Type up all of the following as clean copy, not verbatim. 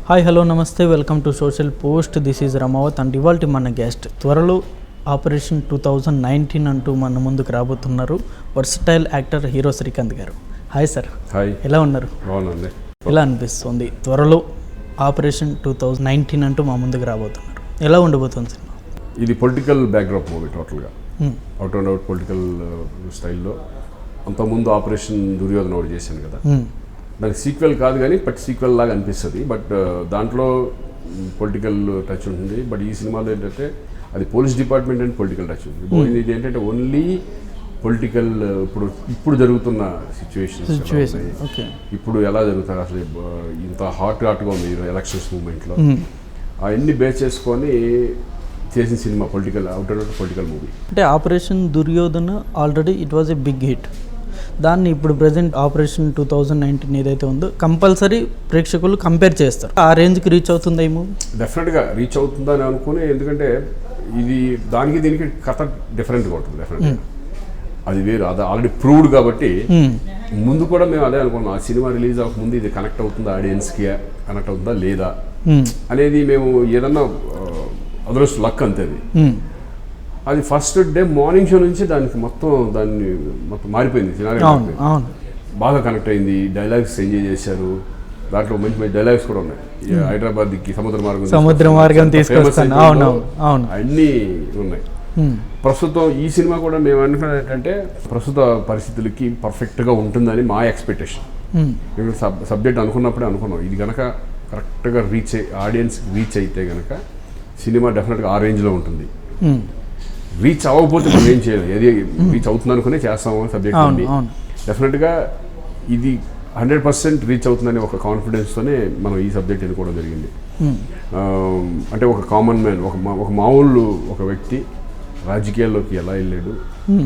Hi hello నమస్తే welcome to social post. This is Ramavath and ఇవాల్టి మన గెస్ట్ త్వరలో ఆపరేషన్ 2019 అంటూ మన ముందుకు రాబోతున్నారు వర్సటైల్ యాక్టర్ హీరో శ్రీకాంత్ గారు. Hi sir. హాయ్. ఎలా ఉన్నారు? బాగుందండి. ఎలా అనిపిస్తుంది త్వరలో ఆపరేషన్ 2019 అంటూ మా ముందుకు రాబోతున్నారు? ఎలా ఉండబోతుంది సినిమా? ఇది పొలిటికల్ బ్యాక్డ్రాప్ మూవీ టోటల్గా అవుట్ అండ్ అవుట్ పొలిటికల్ స్టైల్లో. అంతకుముందు ఆపరేషన్ దుర్యోధన ఒకటి చేశాను కదా, దానికి సీక్వెల్ కాదు కానీ బట్ సీక్వెల్ లాగా అనిపిస్తుంది. బట్ దాంట్లో పొలిటికల్ టచ్ ఉంటుంది. బట్ ఈ సినిమాలో ఏంటంటే అది police department and political touch ఉంది. ఇది ఏంటంటే ఓన్లీ పొలిటికల్ ఇప్పుడు జరుగుతున్న సిచ్యువేషన్ ఇప్పుడు ఎలా జరుగుతారు అసలు, ఇంత హాట్గా ఉంది ఎలక్షన్స్ మూమెంట్లో, అవన్నీ బేస్ చేసుకొని చేసిన cinema political out and out political movie. అంటే operation Duryodhana already it was a big hit. దాన్ని ఇప్పుడు ప్రజెంట్ ఆపరేషన్ 2019 ఏదైతే ఉందో కంపల్సరీ ప్రేక్షకులు కంపేర్ చేస్తారు. ఆ రేంజ్కి రీచ్ అవుతుందా ఈ మూవీ? డెఫినెట్గా రీచ్ అవుతుందా అని అనుకుని, ఎందుకంటే ఇది దానికి దీనికి కథ డిఫరెంట్గా ఉంటుంది. డెఫినెట్గా అది వేరు, అది ఆల్రెడీ ప్రూవ్డ్ కాబట్టి. ముందు కూడా మేము అదే అనుకున్నాం, ఆ సినిమా రిలీజ్ అవ్వకముందు ఇది కనెక్ట్ అవుతుందా, ఆడియన్స్కి కనెక్ట్ అవుతుందా లేదా అనేది. మేము ఏదన్నా అదృష్ట లక్ అంతే. అది ఫస్ట్ డే మార్నింగ్ షో నుంచి దాన్ని మొత్తం మారిపోయింది. సినిమా బాగా కనెక్ట్ అయింది. డైలాగ్స్ ఎంజాయ్ చేశారు. దాంట్లో మంచి మంచి డైలాగ్స్ కూడా ఉన్నాయి. హైదరాబాద్కి సముద్ర మార్గం అన్నీ ఉన్నాయి. ప్రస్తుతం ఈ సినిమా కూడా మేము అనుకున్నది ఏంటంటే ప్రస్తుత పరిస్థితులకి పర్ఫెక్ట్గా ఉంటుందని మా ఎక్స్పెక్టేషన్. సబ్జెక్ట్ అనుకున్నప్పుడే అనుకున్నాం, ఇది కనుక కరెక్ట్గా ఆడియన్స్ రీచ్ అయితే కనుక సినిమా డెఫినెట్గా ఆ రేంజ్లో ఉంటుంది. రీచ్ అవ్వకపోతే మనం ఏం చేయాలి, ఏది రీచ్ అవుతుంది అనుకునే చేస్తాము సబ్జెక్ట్ అండి. డెఫినెట్గా ఇది 100% రీచ్ అవుతుందని ఒక కాన్ఫిడెన్స్తోనే మనం ఈ సబ్జెక్ట్ ఎన్నుకోవడం జరిగింది. అంటే ఒక కామన్ మ్యాన్, ఒక మామూలు ఒక వ్యక్తి రాజకీయాల్లోకి ఎలా వెళ్ళాడు,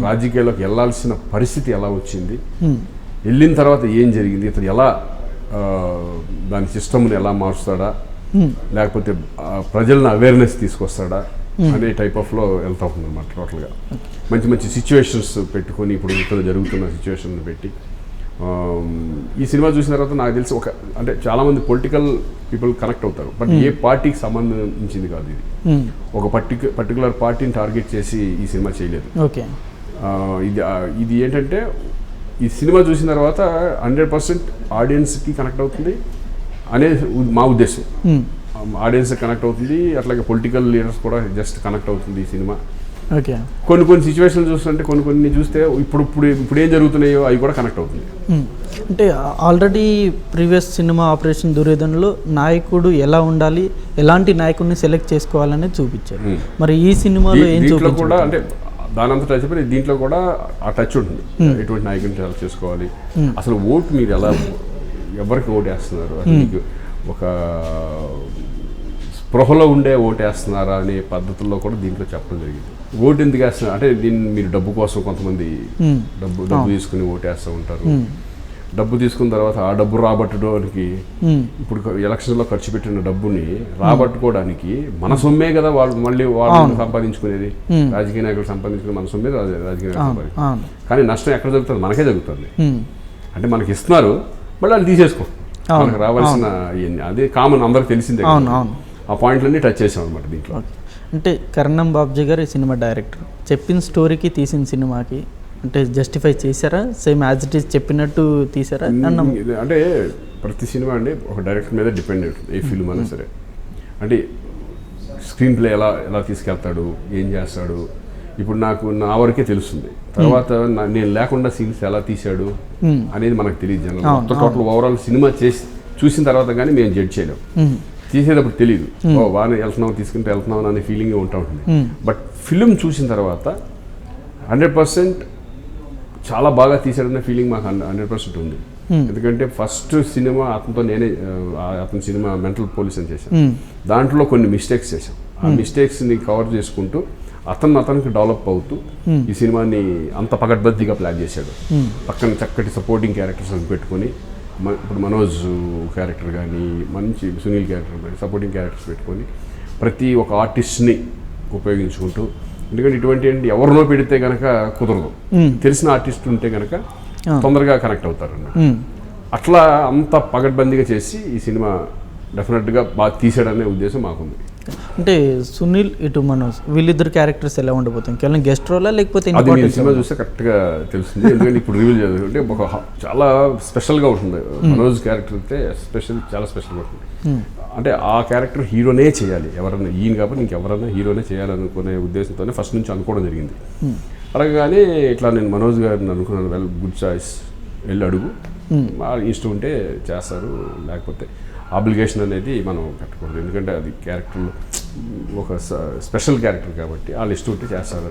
రాజకీయాల్లోకి వెళ్ళాల్సిన పరిస్థితి ఎలా వచ్చింది, వెళ్ళిన తర్వాత ఏం జరిగింది, ఇతను ఎలా దాని సిస్టమ్ని ఎలా మారుస్తాడా, లేకపోతే ప్రజలను అవేర్నెస్ తీసుకొస్తాడా అనే టైప్ ఆఫ్లో వెళ్తూ ఉంటుంది అన్నమాట. టోటల్గా మంచి మంచి సిచ్యువేషన్స్ పెట్టుకొని, ఇప్పుడు ఇక్కడ జరుగుతున్న సిచ్యువేషన్ పెట్టి ఈ సినిమా చూసిన తర్వాత నాకు తెలిసి అంటే చాలామంది పొలిటికల్ పీపుల్ కనెక్ట్ అవుతారు, బట్ ఏ పార్టీకి సంబంధించింది కాదు ఇది. ఒక పర్టికులర్ పార్టీని టార్గెట్ చేసి ఈ సినిమా చేయలేదు. ఇది ఏంటంటే ఈ సినిమా చూసిన తర్వాత 100% ఆడియన్స్కి కనెక్ట్ అవుతుంది అనేది మా ఉద్దేశం. ఆడియన్స్ కనెక్ట్ అవుతుంది, అట్లాగే పొలిటికల్ లీడర్స్ కూడా జస్ట్ కనెక్ట్ అవుతుంది ఈ సినిమా. ఓకే, కొన్ని సిచ్యువేషన్లు చూస్తుంటే కొన్ని చూస్తే ఇప్పుడు ఏం జరుగుతున్నాయో అవి కూడా కనెక్ట్ అవుతుంది. అంటే ఆల్రెడీ ప్రీవియస్ సినిమా ఆపరేషన్ దుర్యోధనలో నాయకుడు ఎలా ఉండాలి, ఎలాంటి నాయకుడిని సెలెక్ట్ చేసుకోవాలని చూపించారు. మరి ఈ సినిమాలో ఏం చూపించారు కూడా అంటే దాని అంతా టచ్ అయిపోయి దీంట్లో కూడా ఆ టచ్ ఉంటుంది. ఎటువంటి నాయకుడిని సెలెక్ట్ చేసుకోవాలి, అసలు ఓటు మీరు ఎలా ఎవరికి ఓటు వేస్తున్నారు, మీకు ఒక స్పృహలో ఉండే ఓటు వేస్తున్నారా అనే పద్ధతుల్లో కూడా దీంట్లో చెప్పడం జరిగింది. ఓటు ఎందుకు వేస్తున్నారు అంటే దీన్ని మీరు డబ్బు కోసం కొంతమంది డబ్బు తీసుకుని ఓటు వేస్తూ ఉంటారు. డబ్బు తీసుకున్న తర్వాత ఆ డబ్బు రాబట్టడానికి, ఇప్పుడు ఎలక్షన్లో ఖర్చు పెట్టిన డబ్బుని రాబట్టుకోవడానికి మన సొమ్మే కదా వాళ్ళు సంపాదించుకునేది. రాజకీయ నాయకులు సంపాదించుకునే మన సొమ్మే రాజకీయ నాయకులు సంపాదించుకునేది. కానీ నష్టం ఎక్కడ జరుగుతుంది, మనకే జరుగుతుంది. అంటే మనకి ఇస్తున్నారు, మళ్ళీ వాళ్ళు తీసేసుకో, మనకు రావాల్సిన అదే కామన్ అందరికి తెలిసిందే. ఆ పాయింట్లన్నీ టచ్ చేసాం అనమాట దీంట్లో. అంటే కరణం బాబ్జీ గారు ఈ సినిమా డైరెక్టర్, చెప్పిన స్టోరీకి తీసిన సినిమాకి అంటే జస్టిఫై చేశారా? సేమ్ యాజ్ ఇట్ ఈస్ చెప్పినట్టు తీసారా? అంటే ప్రతి సినిమా అండి ఒక డైరెక్టర్ మీద డిపెండ్ అవుతుంది, ఏ ఫిల్మ్ అయినా సరే. అంటే స్క్రీన్ ప్లే ఎలా తీసుకెళ్తాడు, ఏం చేస్తాడు, ఇప్పుడు నా వరకే తెలుస్తుంది. తర్వాత నేను లేకుండా సీన్స్ ఎలా తీశాడు అనేది మనకు తెలియదు. జనరల్ టోటల్ ఓవరాల్ సినిమా చూసిన తర్వాత కానీ మేము జడ్జ్ చేయలేం. తీసేటప్పుడు తెలియదు, బాగా వెళ్తున్నాం అనే ఫీలింగ్ ఉంటుంది. బట్ ఫిలిం చూసిన తర్వాత 100% చాలా బాగా తీసాడనే ఫీలింగ్ మాకు 100% ఉంది. ఎందుకంటే ఫస్ట్ సినిమా అతని సినిమా మెంటల్ పోలీస్ అని చేశాను. దాంట్లో కొన్ని మిస్టేక్స్ చేశాం. ఆ మిస్టేక్స్ని కవర్ చేసుకుంటూ అతనికి డెవలప్ అవుతూ ఈ సినిమాని అంత పకడ్బందీగా ప్లాన్ చేశాడు. పక్కన చక్కటి సపోర్టింగ్ క్యారెక్టర్స్ పెట్టుకొని, ఇప్పుడు మనోజ్ క్యారెక్టర్ కానీ, మంచి సునీల్ క్యారెక్టర్ కానీ, సపోర్టింగ్ క్యారెక్టర్స్ పెట్టుకొని ప్రతి ఒక్క ఆర్టిస్ట్ని ఉపయోగించుకుంటూ, ఎందుకంటే ఇటువంటి ఎవరినో పెడితే కనుక కుదరదు, తెలిసిన ఆర్టిస్ట్ ఉంటే కనుక తొందరగా కనెక్ట్ అవుతారు అన్నమాట. అట్లా అంత పకడ్బందీగా చేసి ఈ సినిమా డెఫినెట్గా బాగా తీసాడనే ఉద్దేశం మాకుంది. అంటే సునీల్ ఇటు మనోజ్ వీళ్ళిద్దరు క్యారెక్టర్స్ ఎలా ఉండబోతుంది? కేవలం గెస్ట్ రోలా లేకపోతే అది నేను సినిమా చూస్తే కరెక్ట్గా తెలుస్తుంది. ఎందుకంటే ఇప్పుడు రివీల్ చేయాలంటే ఒక చాలా స్పెషల్గా ఉంటుంది. మనోజ్ క్యారెక్టర్ అయితే చాలా స్పెషల్గా ఉంటుంది. అంటే ఆ క్యారెక్టర్ హీరోనే చేయాలి, ఎవరన్నా ఈయన కాబట్టి ఇంకెవరన్నా హీరోనే చేయాలనుకునే ఉద్దేశంతోనే ఫస్ట్ నుంచి అనుకోవడం జరిగింది. అడగగానే ఇట్లా నేను మనోజ్ గారిని అనుకున్నాను, వెల్ గుడ్ చాయిస్, వెళ్ళి అడుగు, ఇష్టం ఉంటే చేస్తారు, లేకపోతే ఆబ్లిగేషన్ అనేది మనం కట్టకూడదు. ఎందుకంటే అది క్యారెక్టర్ ఒక స్పెషల్ క్యారెక్టర్ కాబట్టి వాళ్ళు ఇష్టం ఉంటే చేస్తారు.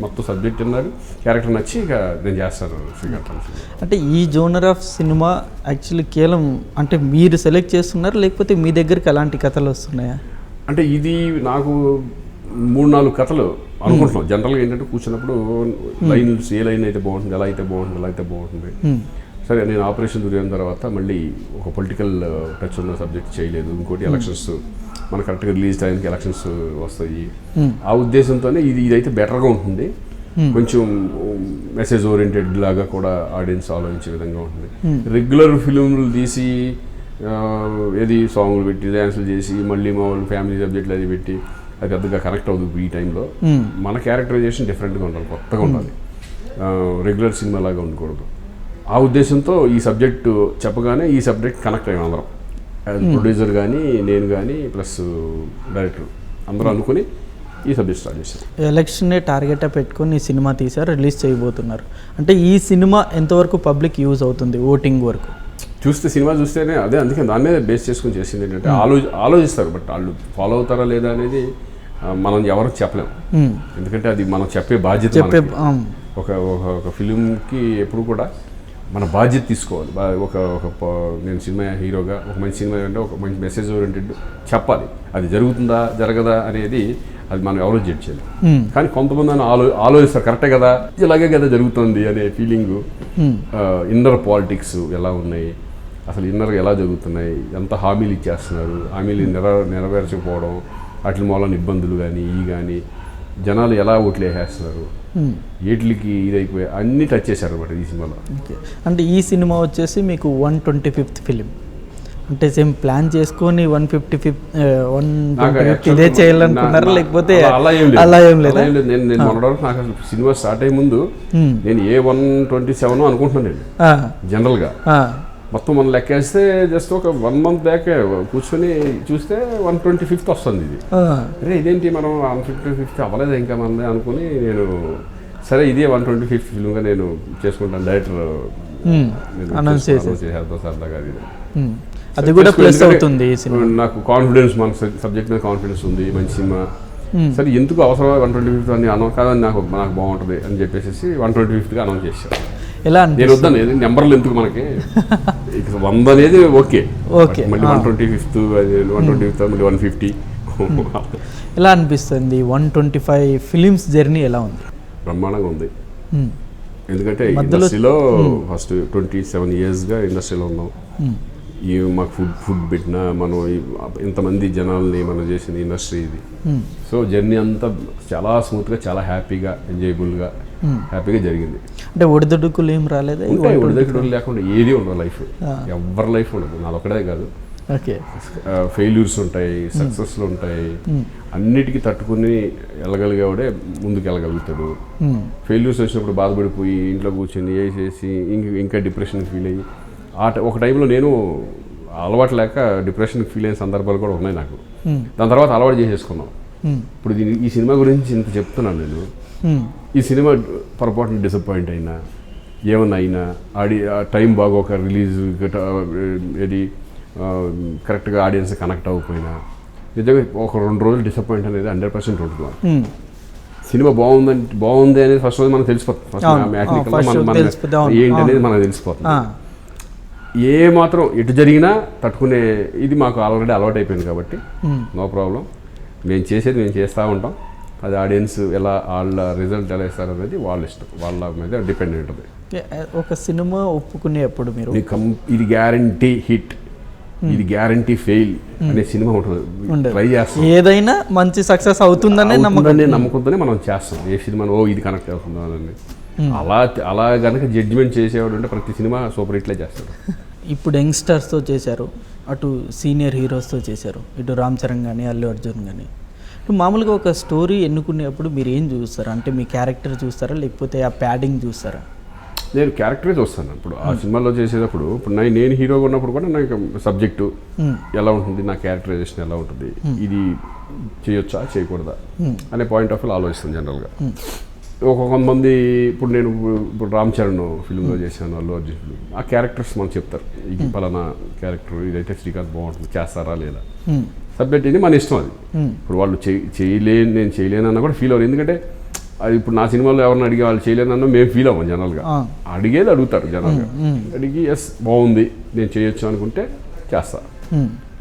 మొత్తం సబ్జెక్ట్ అన్నారు, క్యారెక్టర్ నచ్చి ఇక నేను చేస్తాను శ్రీకాంత్. అంటే ఈ జోనర్ ఆఫ్ సినిమా యాక్చువల్లీ కేవలం అంటే మీరు సెలెక్ట్ చేస్తున్నారు, లేకపోతే మీ దగ్గరికి అలాంటి కథలు వస్తున్నాయా? అంటే ఇది నాకు 3-4 కథలు అనుకుంటున్నాం. జనరల్గా ఏంటంటే కూర్చున్నప్పుడు లైన్స్ ఏ లైన్ అయితే బాగుంటుంది, ఎలా అయితే బాగుంటుంది. సరే, నేను ఆపరేషన్ దుర్యోధన తర్వాత మళ్ళీ ఒక పొలిటికల్ టచ్ ఉన్న సబ్జెక్ట్ చేయలేదు. ఇంకోటి ఎలక్షన్స్, మన కరెక్ట్గా రిలీజ్ టైంకి ఎలక్షన్స్ వస్తాయి. ఆ ఉద్దేశంతోనే ఇదైతే బెటర్గా ఉంటుంది, కొంచెం మెసేజ్ ఓరియంటెడ్ లాగా కూడా ఆడియన్స్ ఆలోచించే విధంగా ఉంటుంది. రెగ్యులర్ ఫిలింలు తీసి ఏది సాంగ్లు పెట్టి డ్యాన్సులు చేసి మళ్ళీ మామూలు ఫ్యామిలీ సబ్జెక్టులు అది పెట్టి అది పెద్దగా కనెక్ట్ అవుతుంది. ఈ టైంలో మన క్యారెక్టరైజేషన్ డిఫరెంట్గా ఉండాలి, కొత్తగా ఉండాలి, రెగ్యులర్ సినిమా లాగా ఉండకూడదు. ఆ ఉద్దేశంతో ఈ సబ్జెక్టు చెప్పగానే ఈ సబ్జెక్ట్ కనెక్ట్ అయ్యాం అందరం, ప్రొడ్యూసర్ కానీ నేను కానీ ప్లస్ డైరెక్టర్ అందరూ అనుకుని ఈ సబ్జెక్ట్ స్టార్ట్ చేశారు. ఎలక్షన్నే టార్గెట్ పెట్టుకొని ఈ సినిమా తీశారు, రిలీజ్ చేయబోతున్నారు. అంటే ఈ సినిమా ఎంతవరకు పబ్లిక్ యూజ్ అవుతుంది ఓటింగ్ వరకు? సినిమా చూస్తేనే అదే, అందుకే దాని మీద బేస్ చేసుకుని చేసింది ఏంటంటే ఆలోచిస్తారు, బట్ వాళ్ళు ఫాలో అవుతారా లేదా అనేది మనం ఎవరు చెప్పలేం. ఎందుకంటే అది మనం చెప్పే బాధ్యత. ఒక ఫిలింకి ఎప్పుడు కూడా మన బాధ్యత తీసుకోవాలి. నేను సినిమా హీరోగా ఒక మంచి సినిమా అంటే ఒక మంచి మెసేజ్ ఓరియంటెడ్ చెప్పాలి. అది జరుగుతుందా జరగదా అనేది అది మనం ఎవరో జడ్జ్ చేయాలి. కానీ కొంతమంది ఆలోచిస్తారు, కరెక్టే కదా, ఇలాగే కదా జరుగుతుంది అనే ఫీలింగు. ఇన్నర్ పాలిటిక్స్ ఎలా ఉన్నాయి, అసలు ఇన్నర్ ఎలా జరుగుతున్నాయి, ఎంత హామీలు ఇచ్చేస్తున్నారు, హామీలు నెరవేర్చకపోవడం, వాటి మూలన ఇబ్బందులు కానీ జనాలు ఎలా ఓట్లు వేసేస్తున్నారు, వీటికి ఇదైపోయి అన్నీ టచ్ చేశారు అనమాట ఈ సినిమాలో. అంటే ఈ సినిమా వచ్చేసి మీకు 125th ఫిలిం, అంటే సేమ్ ప్లాన్ చేసుకొని 155 ఇదే చేయాలనుకున్నారా, లేకపోతే అలా ఏం లేదా? నేను మొన్నటి నాకు అసలు సినిమా స్టార్ట్ అయ్యే ముందు నేను ఏ 127 అనుకుంటున్నాను నేను జనరల్గా. మొత్తం మనం లెక్కేస్తే జస్ట్ ఒక 1 month బ్యాక్ కూర్చొని చూస్తే 125th వస్తుంది. ఇది అరే ఇదేంటి మనం 155th అవ్వలేదు ఇంకా మనది అనుకుని నేను సరే ఇదే 125th ఫిల్మ్గా నేను చేసుకుంటాను, డైరెక్టర్ చేసేద్దాం సరదాగా. అది కూడా ప్లస్ అవుతుంది. నాకు కాన్ఫిడెన్స్, మన సబ్జెక్ట్ మీద కాన్ఫిడెన్స్ ఉంది, మంచి సినిమా. సరే ఎందుకు అవసరం 125th అని అనౌన్స్ కాదని నాకు బాగుంటుంది అని చెప్పేసి 125th అనౌన్స్ చేశాను. ఎలా నేను వద్దాను, నెంబర్లు ఎందుకు మనకి, 100 అనేది ఓకే, మళ్ళీ 125th 125th మళ్ళీ 150. ఎలా అనిపిస్తుంది 125 ఫిలిమ్స్ జర్నీ ఎలా ఉంది? బ్రహ్మాండంగా ఉంది. ఎందుకంటే ఇండస్ట్రీలో ఫస్ట్ 27 yearsగా ఇండస్ట్రీలో ఉన్నాం. ఈ మాకు ఫుడ్ పెట్టినా మనం ఇంతమంది జనాల్ని మనం చేసిన ఇండస్ట్రీ ఇది. సో జర్నీ అంతా చాలా స్మూత్గా, చాలా హ్యాపీగా, ఎంజాయబుల్గా, హ్యాపీగా జరిగింది. అంటే ఒడిదుడుకులు ఏం రాలేదు? ఉంటాయి, ఒడిదుడుకులు లేకుండా ఏది ఉండదు లైఫ్, ఎవరి లైఫ్ ఉండదు, నాది ఒకటే కాదు. ఓకే, ఫెయిల్యూర్స్ ఉంటాయి, సక్సెస్లు ఉంటాయి, అన్నిటికీ తట్టుకుని వెళ్ళగలిగేవాడే ముందుకు వెళ్ళగలుగుతాడు. ఫెయిల్యూర్స్ వచ్చినప్పుడు బాధపడిపోయి ఇంట్లో కూర్చొని వేసేసి ఇంకా డిప్రెషన్కి ఫీల్ అయ్యి ఒక టైంలో నేను అలవాటు లేక డిప్రెషన్కి ఫీల్ అయిన సందర్భాలు కూడా ఉన్నాయి నాకు. దాని తర్వాత అలవాటు చేసేసుకున్నాం. ఇప్పుడు ఈ సినిమా గురించి ఇంత చెప్తున్నాను నేను. ఈ సినిమా పొరపాటున డిసప్పాయింట్ అయినా, ఏమన్నా అయినా, టైం బాగోక రిలీజ్ ఏది కరెక్ట్గా ఆడియన్స్ కనెక్ట్ అవ్వకపోయినా, నిజంగా ఒక 2 రోజులు డిసప్పాయింట్ అనేది 100% ఉంటుంది. సినిమా బాగుంది అనేది ఫస్ట్ రోజు మనకు తెలిసిపోతుంది, ఫస్ట్ ఏంటి అనేది మనకు తెలిసిపోతుంది. ఏ మాత్రం ఎటు జరిగినా తట్టుకునే ఇది మాకు ఆల్రెడీ అలవాటు అయిపోయింది కాబట్టి నో ప్రాబ్లం. మేము చేసేది మేము చేస్తూ ఉంటాం. అది ఆడియన్స్ వాళ్ళ రిజల్ట్ ఎలా ఇస్తారు అనేది వాళ్ళ ఇష్టం, వాళ్ళ మీద డిపెండ్ ఉంటుంది. ఒక సినిమా ఒప్పుకునేప్పుడు మీరు ఇది గ్యారంటీ హిట్, ఇది గ్యారంటీ ఫెయిల్ అనే సినిమా ఉంటుంది, ట్రై చేస్తాం. ఏదైనా మంచి సక్సెస్ అవుతుందనే నమ్మకంతోనే మనం చేస్తాం. ఏ సినిమా ఇది కనెక్ట్ అవుతుందో అని అలా కనుక జడ్జిమెంట్ చేసేవాడు అంటే ప్రతి సినిమా సూపర్ హిట్లే చేస్తాడు. ఇప్పుడు యంగ్స్టర్స్తో చేశారు, అటు సీనియర్ హీరోస్తో చేశారు, ఇటు రామ్ చరణ్ కానీ అల్లు అర్జున్ కానీ. ఇప్పుడు మామూలుగా ఒక స్టోరీ ఎన్నుకునేప్పుడు మీరు ఏం చూస్తారా? అంటే మీ క్యారెక్టర్ చూస్తారా లేకపోతే ఆ ప్యాడింగ్ చూస్తారా? నేను క్యారెక్టరే చూస్తాను. ఇప్పుడు ఆ సినిమాలో చేసేటప్పుడు ఇప్పుడు నేను హీరోగా ఉన్నప్పుడు కూడా నాకు సబ్జెక్టు ఎలా ఉంటుంది, నా క్యారెక్టరైజేషన్ ఎలా ఉంటుంది, ఇది చేయొచ్చా చేయకూడదా అనే పాయింట్ ఆఫ్ వ్యూ ఆలోచిస్తాను జనరల్గా. కొంతమంది ఇప్పుడు రామ్ చరణ్ ఫిల్మ్లో చేశాను, అల్లు అర్జున్ ఫిల్మ్, ఆ క్యారెక్టర్స్ మనకు చెప్తారు, ఇది పలానా క్యారెక్టర్, ఇదైతే శ్రీకాంత్ బాగుంటుంది, చేస్తారా లేదా. సబ్జెక్ట్ ఇది మన ఇష్టం. అది ఇప్పుడు వాళ్ళు నేను చేయలేనన్నా కూడా ఫీల్ అవ్వరు. ఎందుకంటే అది ఇప్పుడు నా సినిమాలో ఎవరిని అడిగే వాళ్ళు చేయలేనన్నా మేము ఫీల్ అవ్వం జనరల్గా. అడిగేది అడుగుతారు జనరల్గా, అడిగి ఎస్ బాగుంది నేను చేయొచ్చు అనుకుంటే చేస్తా.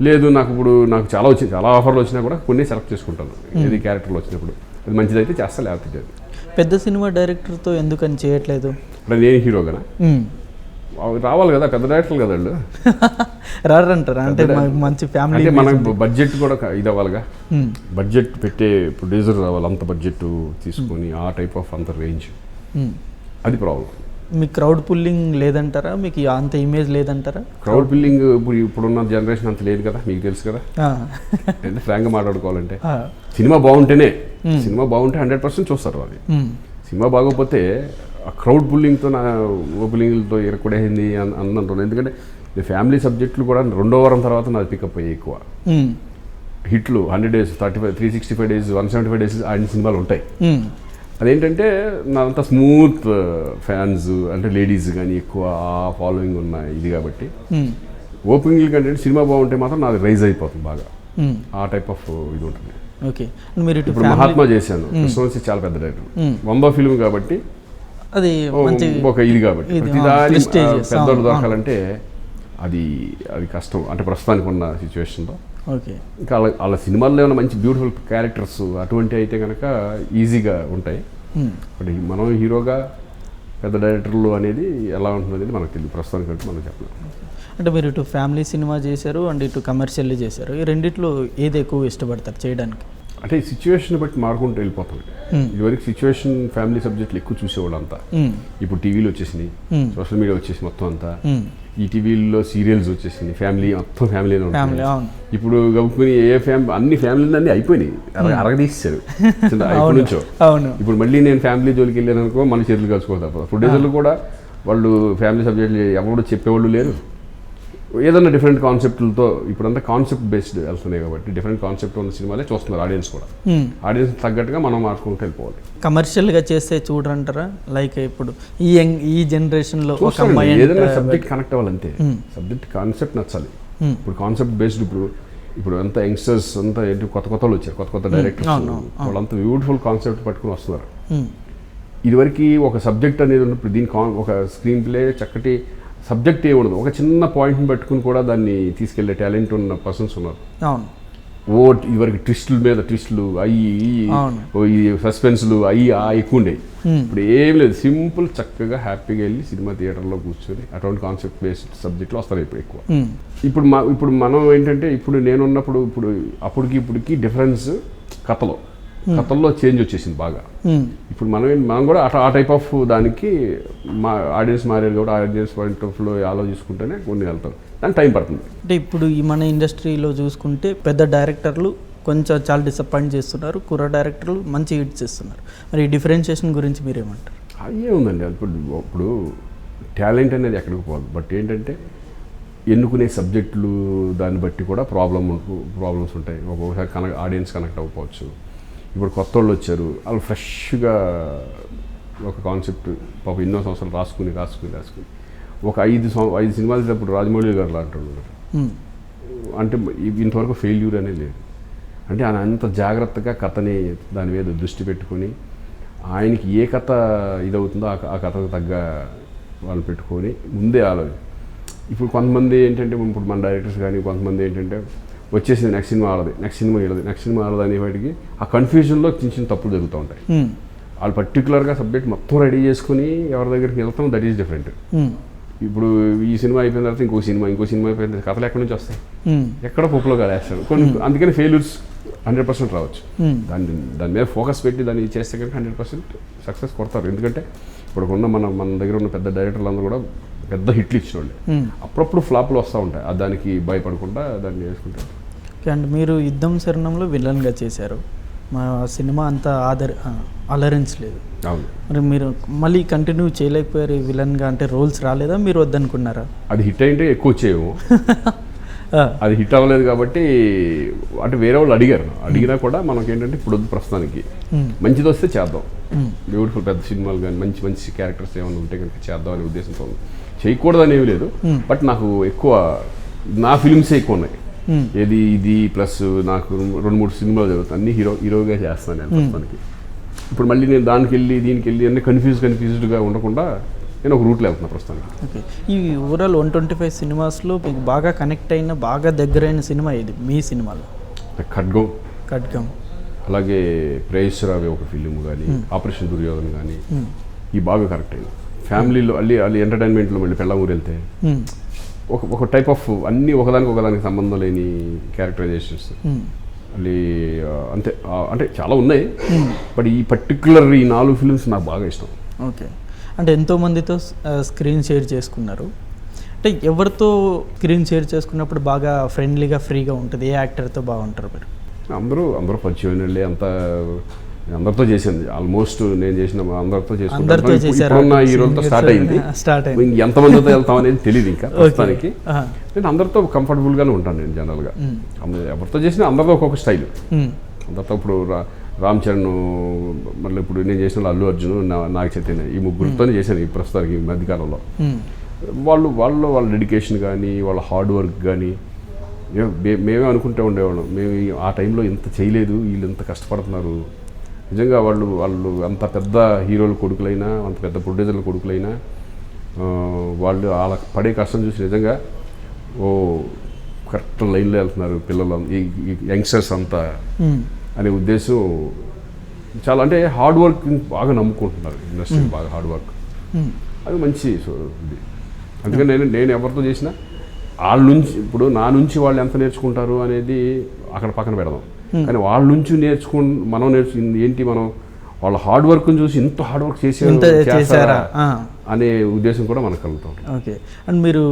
లేదు నాకు చాలా ఆఫర్లు వచ్చినా కూడా కొన్ని సెలెక్ట్ చేసుకుంటాను. ఏది క్యారెక్టర్లు వచ్చినప్పుడు అది మంచిదైతే చేస్తా, లేకపోతే లేదు. పెద్ద సినిమా డైరెక్టర్తో ఎందుకని చేయట్లేదు? అంటే నేను హీరోగానా? రావాలి కదా, పెద్ద డైరెక్టర్లు కదా వాళ్ళు. రారంటారా? అంటే మంచి ఫ్యామిలీ, అంటే మనకు బడ్జెట్ కూడా ఇది అవ్వాలిగా, బడ్జెట్ పెట్టే ప్రొడ్యూసర్ రావాలి, అంత బడ్జెట్ తీసుకొని ఆ టైప్ ఆఫ్ అంత రేంజ్, అది ప్రాబ్లం. మీ క్రౌడ్ పుల్లింగ్ లేదంటారా? మీకు అంత ఇమేజ్ లేదంటారా? క్రౌడ్ పుల్లింగ్ ఇప్పుడున్న జనరేషన్ అంత లేదు కదా, మీకు తెలుసు కదా. అంటే ఫ్రాంక్గా మాట్లాడుకోవాలంటే సినిమా బాగుంటే 100% చూస్తారు. అది సినిమా బాగోకపోతే ఆ క్రౌడ్ పుల్లింగ్తో పుల్లింగ్లతో ఇరకూడేంది అంటున్నాను. ఎందుకంటే ఫ్యామిలీ సబ్జెక్టులు కూడా 2వ వారం తర్వాత నాది పికప్ అయ్యాయి ఎక్కువ. హిట్లు 100 days, 35, 365 days, 175 days ఆయన సినిమాలు ఉంటాయి. అదేంటంటే నాదంతా స్మూత్ ఫ్యాన్స్, అంటే లేడీస్ కానీ ఎక్కువ ఆ ఫాలోయింగ్ ఉన్న ఇది కాబట్టి ఓపెనింగ్ కంటే సినిమా బాగుంటే మాత్రం నాది రైజ్ అయిపోతుంది బాగా, ఆ టైప్ ఆఫ్ ఇది ఉంటుంది. ఓకే, మీరు ఇప్పుడు మహాత్మా చేశాను, కృష్ణవంశీ చాలా పెద్ద డైరెక్టర్, 100వ ఫిల్మ్ కాబట్టి అది ఒక ఇది కాబట్టి ప్రతిదాని పెద్దోళ్ళు దొరకాలంటే అది కష్టం. అంటే ప్రస్తుతానికి ఉన్న సిచ్యువేషన్లో ఓకే, ఇంకా వాళ్ళ సినిమాల్లో ఏమైనా మంచి బ్యూటిఫుల్ క్యారెక్టర్స్ అటువంటి అయితే కనుక ఈజీగా ఉంటాయి. బట్ మనం హీరోగా పెద్ద డైరెక్టర్లు అనేది ఎలా ఉంటుంది అనేది మనకు తెలియదు ప్రస్తుతానికి, అంటే మనం చెప్పలేం. అంటే మీరు ఇటు ఫ్యామిలీ సినిమా చేశారు అండ్ ఇటు కమర్షియల్లీ చేశారు, ఈ రెండిట్లో ఏది ఎక్కువ ఇష్టపడతారు చేయడానికి? అంటే ఈ సిచ్యువేషన్ బట్టి మారుకుంటూ వెళ్ళిపోతుంది. ఇదివరకు సిచ్యువేషన్ ఫ్యామిలీ సబ్జెక్టులు ఎక్కువ చూసేవాళ్ళు అంతా. ఇప్పుడు టీవీలు వచ్చేసినాయి, సోషల్ మీడియా వచ్చేసి మొత్తం అంతా, ఈ టీవీల్లో సీరియల్స్ వచ్చేసింది, ఫ్యామిలీ మొత్తం ఫ్యామిలీలో ఉంటుంది. ఇప్పుడు గబుకుని అన్ని ఫ్యామిలీలు అన్నీ అయిపోయినాయి, అరగదీశారు ఇప్పటి నుంచో. ఇప్పుడు మళ్ళీ నేను ఫ్యామిలీ జోలికి వెళ్ళాను అనుకో, మన చేతులు కలుసుకోవాలి తప్ప. ప్రొడ్యూసర్లు కూడా వాళ్ళు ఫ్యామిలీ సబ్జెక్టులు ఎవరు చెప్పేవాళ్ళు లేరు. ఏదన్నా డిఫరెంట్ కాన్సెప్ట్లతో ఇప్పుడంతా కాన్సెప్ట్ బేస్డ్ వెళ్తున్నాయి కాబట్టి డిఫరెంట్ కాన్సెప్ట్ ఉన్న సినిమాలే చూస్తున్నారు ఆడియన్స్ కూడా. ఆడియన్స్ తగ్గట్టుగా మనం మార్చుకుంటూ వెళ్ళిపోవాలి. కమర్షియల్గా చేస్తే చూడరంటారా? లైక్ ఇప్పుడు ఈ జనరేషన్లో ఏదైనా సబ్జెక్ట్ కనెక్ట్ అవ్వాలంటే సబ్జెక్ట్ కాన్సెప్ట్ నచ్చాలి. ఇప్పుడు కాన్సెప్ట్ బేస్డ్ ఇప్పుడు అంతా యంగ్స్టర్స్ అంతా ఏంటి కొత్త వాళ్ళు వచ్చారు, కొత్త డైరెక్టర్స్, వాళ్ళంతా బ్యూటిఫుల్ కాన్సెప్ట్ పట్టుకుని వస్తున్నారు. ఇదివరకు ఒక సబ్జెక్ట్ అనేది ఉన్నప్పుడు దీనికి ఒక స్క్రీన్ ప్లే చక్కటి సబ్జెక్ట్ ఏమి ఉండదు, ఒక చిన్న పాయింట్ని పట్టుకుని కూడా దాన్ని తీసుకెళ్లే టాలెంట్ ఉన్న పర్సన్స్ ఉన్నారు. ఇదివరకు ట్విస్టుల మీద ట్విస్టులు ఈ సస్పెన్స్లు ఎక్కువ ఉండేవి. ఇప్పుడు ఏం లేదు, సింపుల్ చక్కగా హ్యాపీగా వెళ్ళి సినిమా థియేటర్లో కూర్చొని అటువంటి కాన్సెప్ట్ బేస్డ్ సబ్జెక్టులు వస్తారు ఇప్పుడు ఎక్కువ. ఇప్పుడు మనం ఏంటంటే ఇప్పుడు నేనున్నప్పుడు ఇప్పటికి డిఫరెన్స్ కథల్లో చేంజ్ వచ్చేసింది బాగా. ఇప్పుడు మనం కూడా ఆ టైప్ ఆఫ్ దానికి మా ఆడియన్స్ మారేది కూడా ఆడియన్స్ పాయింట్ ఆఫ్ లో ఆలోచించుకుంటేనే కొన్ని వెళ్తాం, దానికి టైం పడుతుంది. అంటే ఇప్పుడు ఈ మన ఇండస్ట్రీలో చూసుకుంటే పెద్ద డైరెక్టర్లు కొంచెం చాలా డిసప్పాయింట్ చేస్తున్నారు, కుర్ర డైరెక్టర్లు మంచి హిట్స్ ఇస్తున్నారు. మరి ఈ డిఫరెన్షియేషన్ గురించి మీరేమంటారు? అయ్యే ఉందండి. ఇప్పుడు టాలెంట్ అనేది ఎక్కడికి పోదు, బట్ ఏంటంటే ఎన్నుకునే సబ్జెక్టులు దాన్ని బట్టి కూడా ప్రాబ్లమ్స్ ఉంటాయి. ఒక్కొక్కసారి ఆడియన్స్ కనెక్ట్ అవ్వకపోవచ్చు. ఇప్పుడు కొత్త వాళ్ళు వచ్చారు, వాళ్ళు ఫ్రెష్గా ఒక కాన్సెప్ట్ పాప ఎన్నో సంవత్సరాలు రాసుకుని ఒక 5 సినిమాలు చేసినప్పుడు రాజమౌళి గారు అంటున్నారు. అంటే ఇంతవరకు ఫెయిల్యూర్ అనేది లేదు. అంటే ఆయన అంత జాగ్రత్తగా కథని దాని మీద దృష్టి పెట్టుకొని ఆయనకి ఏ కథ ఇదవుతుందో ఆ కథకు తగ్గ వాళ్ళు పెట్టుకొని ముందే ఆలోచన. ఇప్పుడు కొంతమంది ఏంటంటే ఇప్పుడు మన డైరెక్టర్స్ కానీ కొంతమంది ఏంటంటే వచ్చేసింది నెక్స్ట్ సినిమా ఆడదు అనే వాటికి ఆ కన్ఫ్యూజన్లో చిన్న తప్పులు జరుగుతూ ఉంటాయి. వాళ్ళు పర్టికులర్గా సబ్జెక్ట్ మొత్తం రెడీ చేసుకుని ఎవరి దగ్గరికి వెళ్తాం, దట్ ఈస్ డిఫరెంట్. ఇప్పుడు ఈ సినిమా అయిపోయిన తర్వాత ఇంకో సినిమా అయిపోయిన తర్వాత కథలు ఎక్కడి నుంచి వస్తాయి, ఎక్కడో పప్పులో కాలేస్తారు కొన్ని. అందుకని ఫెయిల్యూర్స్ 100% రావచ్చు. దాని మీద ఫోకస్ పెట్టి దాన్ని చేస్తే కనుక 100% సక్సెస్ కొడతారు. ఎందుకంటే ఇప్పుడు మన దగ్గర ఉన్న పెద్ద డైరెక్టర్లు అందరూ కూడా పెద్ద హిట్లు ఇచ్చిన వాళ్ళే. అప్పుడప్పుడు ఫ్లాప్లు వస్తూ ఉంటాయి, దానికి భయపడకుండా దాన్ని వేసుకుంటారు. అండ్ మీరు యుద్ధం శరణంలో విలన్గా చేశారు, మా సినిమా అంతా అలరించలేదు. అవును, మరి మీరు మళ్ళీ కంటిన్యూ చేయలేకపోయారు విలన్గా, అంటే రోల్స్ రాలేదా, మీరు వద్దనుకున్నారా? అది హిట్ అయింటే ఎక్కువ వచ్చేమో. అది హిట్ అవ్వలేదు కాబట్టి, అంటే వేరే వాళ్ళు అడిగినా కూడా మనకి ఏంటంటే ఇప్పుడు ప్రస్తుతానికి మంచిది వస్తే చేద్దాం, బ్యూటిఫుల్ పెద్ద సినిమాలు కానీ మంచి మంచి క్యారెక్టర్స్ ఏమైనా ఉంటే కనుక చేద్దాం అనే ఉద్దేశంతో ఉంది. చేయకూడదని ఏమీ లేదు, బట్ నాకు ఎక్కువ నా ఫిలిమ్సే ఎక్కువ ఉన్నాయి. ఇది ప్లస్ నాకు 2-3 సినిమాలు జరుగుతాయి, అన్ని హీరోగా చేస్తాను నేను ప్రస్తుతానికి. ఇప్పుడు మళ్ళీ నేను దీనికి వెళ్ళి అన్నీ కన్ఫ్యూజ్డ్గా ఉండకుండా నేను ఒక రూట్లో వెళ్తున్నా ప్రస్తుతానికి. ఓకే, ఈ ఓవరాల్ 125 సినిమాస్లో మీకు బాగా కనెక్ట్ అయిన, బాగా దగ్గరైన సినిమా ఇది మీ సినిమాలో? ఖడ్గం, అలాగే ప్రేయస్రావే ఒక ఫిలిం కానీ, ఆపరేషన్ దుర్యోధన కానీ, ఈ బాగా కరెక్ట్ అయింది. ఫ్యామిలీలో అల్లి ఎంటర్టైన్మెంట్లో మళ్ళీ పెళ్ళామూరు వెళ్తే ఒక టైప్ ఆఫ్ అన్నీ ఒకదానికి సంబంధం లేని క్యారెక్టరైజేషన్స్ మళ్ళీ అంతే. అంటే చాలా ఉన్నాయి, బట్ ఈ పర్టిక్యులర్ ఈ 4 ఫిలిమ్స్ నాకు బాగా ఇష్టం. ఓకే, అంటే ఎంతోమందితో స్క్రీన్ షేర్ చేసుకున్నారు, అంటే ఎవరితో స్క్రీన్ షేర్ చేసుకున్నప్పుడు బాగా ఫ్రెండ్లీగా ఫ్రీగా ఉంటుంది, ఏ యాక్టర్తో బాగుంటారు మీరు? అందరూ పరిచయం వెళ్ళి అందరితో చేసింది, ఆల్మోస్ట్ నేను చేసిన అందరితో చేసుకున్నా. ఈ రోజుతో స్టార్ట్ అయింది, ఎంతమందితో వెళ్తాం అనేది తెలియదు ఇంకా ప్రస్తుతానికి. నేను అందరితో కంఫర్టబుల్గానే ఉంటాను నేను జనరల్గా. ఎవరితో చేసినా అందరితో ఒక్కొక్క స్టైల్. అందరితో ఇప్పుడు రామ్ చరణ్, మళ్ళీ ఇప్పుడు నేను చేసిన అల్లు అర్జున్, నాగ చైతన్య, ఈ ముగ్గురితోనే చేశాను ఈ ప్రస్తుతానికి ఈ మధ్యకాలంలో. వాళ్ళ డెడికేషన్ కానీ, వాళ్ళ హార్డ్ వర్క్ కానీ మేమే అనుకుంటూ ఉండేవాళ్ళం, మేము ఆ టైంలో ఇంత చేయలేదు, వీళ్ళు ఇంత కష్టపడుతున్నారు. నిజంగా వాళ్ళు అంత పెద్ద హీరోల కొడుకులైనా, అంత పెద్ద ప్రొడ్యూసర్ల కొడుకులైనా వాళ్ళు వాళ్ళ పడే కష్టం చూసి నిజంగా కరెక్ట్ లైన్లో వెళ్తున్నారు పిల్లలు, ఈ యంగ్స్టర్స్ అంతా అనే ఉద్దేశం చాలా. అంటే హార్డ్ వర్క్ బాగా నమ్ముకుంటున్నారు ఇండస్ట్రీ, బాగా హార్డ్ వర్క్, అది మంచి ఇది. అందుకని నేను ఎవరితో చేసినా వాళ్ళ నుంచి, ఇప్పుడు నా నుంచి వాళ్ళు ఎంత నేర్చుకుంటారు అనేది అక్కడ పక్కన పెడదాం, కానీ వాళ్ళ నుంచి మనం ఏంటి, మనం వాళ్ళ హార్డ్ వర్క్ని చూసి ఇంత హార్డ్ వర్క్ చేసారా అనే ఉద్దేశం కూడా మనకు కలుగుతాం. ఓకే, అండ్ మీరు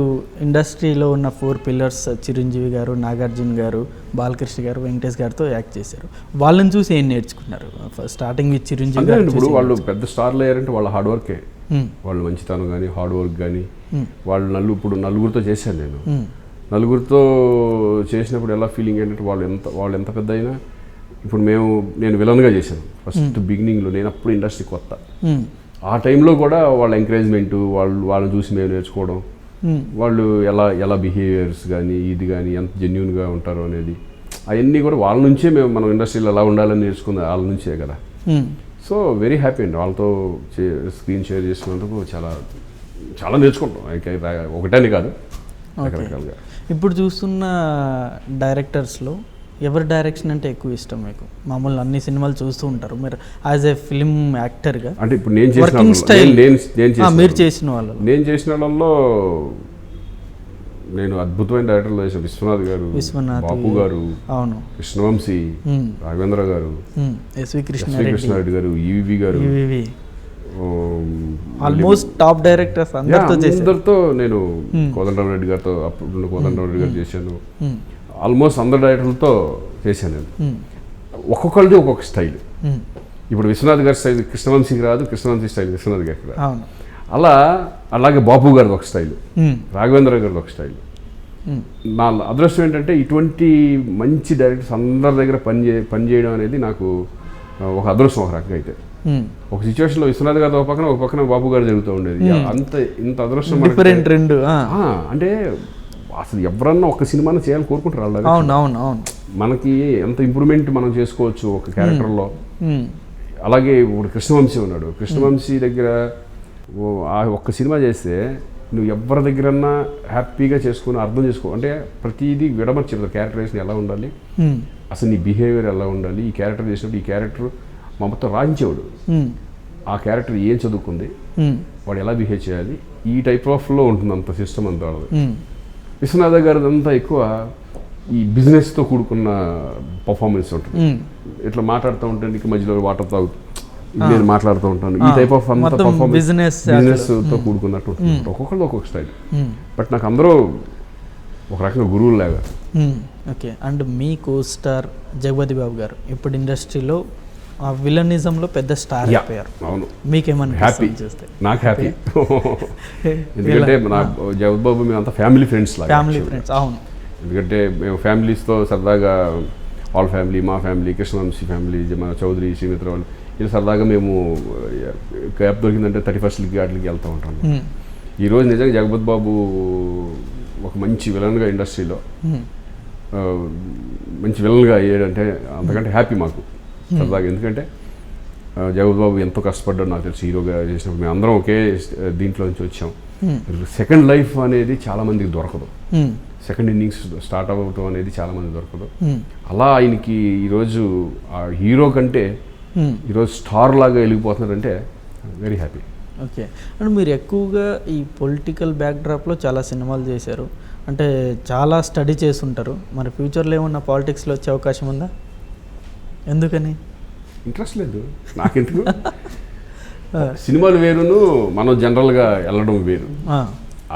ఇండస్ట్రీలో ఉన్న 4 పిల్లర్స్ చిరంజీవి గారు, నాగార్జున గారు, బాలకృష్ణ గారు, వెంకటేష్ గారితో యాక్ట్ చేశారు, వాళ్ళని చూసి ఏం నేర్చుకున్నారు? స్టార్టింగ్ విత్ చిరంజీవి గారు. ఇప్పుడు వాళ్ళు పెద్ద స్టార్లు అయ్యారంటే వాళ్ళ హార్డ్ వర్కే, వాళ్ళు మంచితనం కానీ, హార్డ్ వర్క్ కానీ. వాళ్ళు ఇప్పుడు నలుగురితో చేశాను నేను, నలుగురితో చేసినప్పుడు ఎలా ఫీలింగ్ ఏంటంటే వాళ్ళు ఎంత పెద్ద అయినా, ఇప్పుడు నేను విలన్గా చేశాను ఫస్ట్ బిగినింగ్లో, నేను అప్పుడు ఇండస్ట్రీ కొత్త, ఆ టైంలో కూడా వాళ్ళ ఎంకరేజ్మెంట్, వాళ్ళని చూసి మేము నేర్చుకోవడం, వాళ్ళు ఎలా బిహేవియర్స్ కానీ ఇది కానీ ఎంత జెన్యున్గా ఉంటారో అనేది, అవన్నీ కూడా వాళ్ళ నుంచే మనం ఇండస్ట్రీలో ఎలా ఉండాలని నేర్చుకుంది వాళ్ళ నుంచే కదా. సో వెరీ హ్యాపీ అండి వాళ్ళతో స్క్రీన్ షేర్ చేసుకున్నందుకు. చాలా చాలా నేర్చుకుంటాం, ఒకటని కాదు, రకరకాలుగా. ఇప్పుడు చూస్తున్న డైరెక్టర్స్లో ఎవరి డైరెక్షన్ అంటే ఎక్కువ ఇష్టం మీకు? మామూలు అన్ని సినిమాలు చూస్తూ ఉంటారు మీరు యాజ్ ఏ ఫిల్మ్ యాక్టర్గా. అంటే ఇప్పుడు నేను చేసిన వాళ్ళలో నేను అద్భుతమైన డైరెక్టర్లు చేసిన విశ్వనాథ్ గారు, బాపు గారు, అవును, కృష్ణవంశీ, రాఘవేంద్ర గారు, ఎస్వి కృష్ణారెడ్డి గారు, ఈవి గారు, ఆల్మోస్ట్ టాప్ డైరెక్టర్స్ అందరితో నేను కోదండరామరెడ్డి గారితో, అప్పుడు కోదండరామరెడ్డి గారు చేశాను, ఆల్మోస్ట్ అందరు డైరెక్టర్లతో చేశాను నేను. ఒక్కొక్కరిది ఒక్కొక్క స్టైల్. ఇప్పుడు విశ్వనాథ్ గారి స్టైల్ కృష్ణవంశీకి రాదు, కృష్ణవంశీ స్టైల్ విశ్వనాథ్ గారికి రాదు. అలాగే బాపు గారిది ఒక స్టైల్, రాఘవేంద్ర గారిది ఒక స్టైల్. నా అదృష్టం ఏంటంటే ఇటువంటి మంచి డైరెక్టర్స్ అందరి దగ్గర పనిచేయడం అనేది నాకు ఒక అదృష్టం ఒక రకంగా. అయితే ఒక సిచ్యువేషన్లో విశ్వనాథ్ గారితో ఒక పక్కన బాపు గారు జరుగుతూ ఉండేది. ఇంత అదృష్టం అంటే అసలు ఎవరన్నా ఒక సినిమాను చేయాలని కోరుకుంటారు వాళ్ళు. మనకి ఎంత ఇంప్రూవ్మెంట్ మనం చేసుకోవచ్చు ఒక క్యారెక్టర్లో. అలాగే ఇప్పుడు కృష్ణవంశీ ఉన్నాడు, కృష్ణవంశీ దగ్గర ఒక్క సినిమా చేస్తే నువ్వు ఎవరి దగ్గరన్నా హ్యాపీగా చేసుకుని అర్థం చేసుకో, అంటే ప్రతిదీ విడమర్చి క్యారెక్టరైజేషన్ ఎలా ఉండాలి, అసలు నీ బిహేవియర్ ఎలా ఉండాలి, ఈ క్యారెక్టర్ చేసినప్పుడు ఈ క్యారెక్టర్ మా మొత్తం రాయించేవాడు, ఆ క్యారెక్టర్ ఏం చదువుకుంది, వాడు ఎలా బిహేవ్ చేయాలి, ఈ టైప్ ఆఫ్లో ఉంటుంది అంత సిస్టమ్ అంతా వాళ్ళది. విశ్వనాథ గారిది అంతా ఎక్కువ ఈ బిజినెస్తో కూడుకున్న పర్ఫార్మెన్స్ ఉంటుంది. ఇట్లా మాట్లాడుతూ ఉంటే నీకు మధ్యలో వాటర్ తాగుతూ నేను మాట్లాడుతూ ఉంటాను, ఈ టైప్ ఆఫ్ అంత మొత్తం business బిజినెస్తో కూడుకున్నట్టు ఉంటుంది. ఒక్కొక్కళ్ళు ఒక్కొక్క స్టైల్. బట్ నాకు అందరూ ఒక రకంగా గురువులు లాగా. ఓకే. అండ్ మీ కో స్టార్ జగపతి బాబు గారు ఇప్పుడు ఇండస్ట్రీలో ఆ విలనిజంలో పెద్ద స్టార్ అయిపోయారు. అవును, మీకేమన్నా హ్యాపీ, చూస్తే? నాకు హ్యాపీ. ఎందుకంటే నా జగపతి బాబు మేమంతా ఫ్యామిలీ ఫ్రెండ్స్ లాగా. ఫ్యామిలీ ఫ్రెండ్స్, అవును. ఎందుకంటే మేము ఫ్యామిలీస్తో సరదాగా వాళ్ళ ఫ్యామిలీ, మా ఫ్యామిలీ, కృష్ణవంశీ ఫ్యామిలీ, మన చౌదరి, శ్రీమిత్ర వాళ్ళు ఇలా సరదాగా మేము గ్యాప్ దొరికిందంటే 31st వాటికి వెళ్తూ ఉంటాము. ఈరోజు నిజంగా జగపతి బాబు ఒక మంచి విలన్గా ఇండస్ట్రీలో మంచి విలన్గా అయ్యాడంటే అంతకంటే హ్యాపీ మాకు సరదాగా. ఎందుకంటే జగపతి బాబు ఎంతో కష్టపడ్డాడు నాకు తెలిసి హీరోగా చేసినప్పుడు. మేము అందరం ఒకే దీంట్లో నుంచి వచ్చాం. సెకండ్ లైఫ్ అనేది చాలామందికి దొరకదు, సెకండ్ ఇన్నింగ్స్ స్టార్ట్ అవ్వటం అనేది చాలామంది దొరకదు. అలా ఆయనకి ఈరోజు ఆ హీరో కంటే ఈరోజు స్టార్ లాగా వెలిగిపోతున్నారంటే వెరీ హ్యాపీ. ఓకే. అండ్ మీరు ఎక్కువగా ఈ పొలిటికల్ బ్యాక్డ్రాప్లో చాలా సినిమాలు చేశారు, అంటే చాలా స్టడీ చేసి ఉంటారు. మరి ఫ్యూచర్లో ఏమన్నా పాలిటిక్స్లో వచ్చే అవకాశం ఉందా? ఎందుకని? ఇంట్రెస్ట్ లేదు నాకెందుకు. సినిమాలు వేరును మనం జనరల్గా వెళ్ళడం వేరు.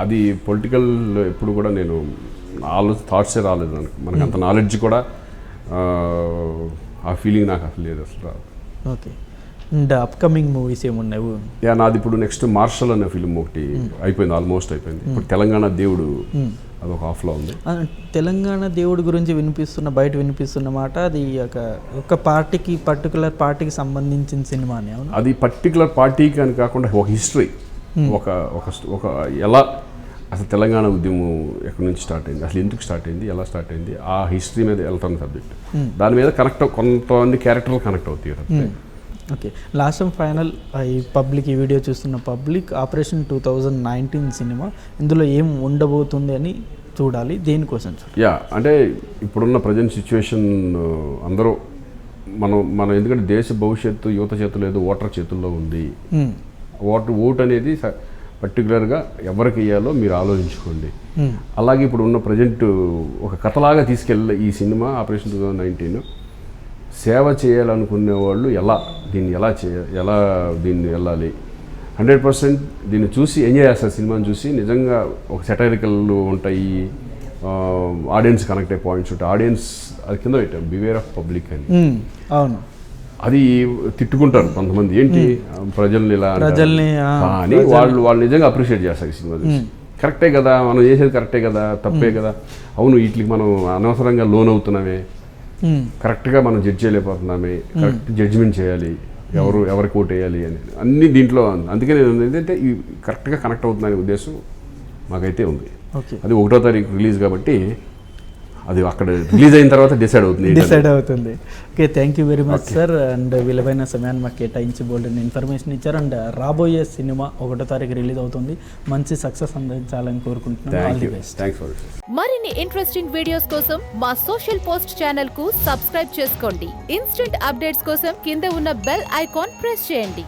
అది పొలిటికల్ ఎప్పుడు కూడా నేను థాట్సే రాలేదు నాకు. మనకు అంత నాలెడ్జ్ కూడా ఆ ఫీలింగ్ నాకు అసలు లేదు అసలు రాదు. ఓకే. అండ్ అప్కమింగ్ మూవీస్ ఏమున్నాయి? నాది ఇప్పుడు నెక్స్ట్ మార్షల్ అనే ఫిల్మ్ ఒకటి అయిపోయింది, ఆల్మోస్ట్ అయిపోయింది. ఇప్పుడు తెలంగాణ దేవుడు అదొక ఆఫ్లో ఉంది. తెలంగాణ దేవుడి గురించి బయట వినిపిస్తున్న మాట అది ఒక పార్టీకి, పర్టికులర్ పార్టీకి సంబంధించిన సినిమా అని. అది పర్టికులర్ పార్టీకి అని కాకుండా ఒక హిస్టరీ, ఒక ఎలా అసలు తెలంగాణ ఉద్యమం ఎక్కడి నుంచి స్టార్ట్ అయింది, అసలు ఎందుకు స్టార్ట్ అయింది, ఎలా స్టార్ట్ అయింది, ఆ హిస్టరీ మీద వెళ్తున్న సబ్జెక్ట్. దాని మీద కొంతమంది క్యారెక్టర్లు కనెక్ట్ అవుతాయి. ఓకే. లాస్ట్ అండ్ ఫైనల్ ఈ వీడియో చూస్తున్న పబ్లిక్ ఆపరేషన్ 2019 సినిమా ఇందులో ఏం ఉండబోతుంది అని చూడాలి, దేనికోసం చూడాలి? అంటే ఇప్పుడున్న ప్రజెంట్ సిచ్యువేషన్ అందరూ మనం ఎందుకంటే దేశ భవిష్యత్తు యువత చేతుల్లో లేదు, ఓటర్ చేతుల్లో ఉంది. ఓటు అనేది పర్టికులర్గా ఎవరికి ఇవ్వాలో మీరు ఆలోచించుకోండి. అలాగే ఇప్పుడు ఉన్న ప్రజెంట్ ఒక కథలాగా తీసుకెళ్ళి ఈ సినిమా ఆపరేషన్ 2019 సేవ చేయాలనుకునే వాళ్ళు ఎలా దీన్ని వెళ్ళాలి, 100% దీన్ని చూసి ఎంజాయ్ చేస్తారు. సినిమాని చూసి నిజంగా ఒక సెటైరికల్ ఉంటాయి, ఆడియన్స్ కనెక్ట్ అయ్యే పాయింట్స్ ఉంటాయి. ఆడియన్స్ అది కింద పెట్టాం బివేర్ ఆఫ్ పబ్లిక్ అని. అవును, అది తిట్టుకుంటారు కొంతమంది, ఏంటి ప్రజల్ని ఇలా అని. వాళ్ళు నిజంగా అప్రిషియేట్ చేస్తారు ఈ సినిమా చూసి. కరెక్టే కదా, మనం చేసేది కరెక్టే కదా, తప్పే కదా, అవును వీటికి మనం అనవసరంగా లోన్ అవుతున్నామే, కరెక్ట్గా మనం జడ్జ్ చేయలేకపోతున్నామే, కరెక్ట్ జడ్జిమెంట్ చేయాలి, ఎవరికి ఓటు వేయాలి అని అన్ని దీంట్లో. అందుకే నేను ఏంటంటే ఈ కరెక్ట్గా కనెక్ట్ అవుతుందనే ఉద్దేశం మాకైతే ఉంది. అది 1వ తారీఖు రిలీజ్ కాబట్టి అది అక్కడ రిలీజ్ అయిన తర్వాత డిసైడ్ అవుతుంది. Okay, thank you very much sir. And విలువైన సమయాన్ని మాకు కేటాయించి బోల్డెన్ ఇన్ఫర్మేషన్ ఇచ్చారు. అండ్ రాబోయే సినిమా 1వ తారీఖు రిలీజ్ అవుతుంది, మంచి సక్సెస్ అందించాలని కోరుకుంటున్నాను. మరిన్ని ఇంట్రెస్టింగ్ వీడియోస్ కోసం మా సోషల్ పోస్ట్ ఛానల్ కు సబ్స్క్రైబ్ చేసుకోండి. ఇన్స్టెంట్ అప్డేట్స్ కోసం కింద ఉన్న బెల్ ఐకాన్ ప్రెస్ చేయండి.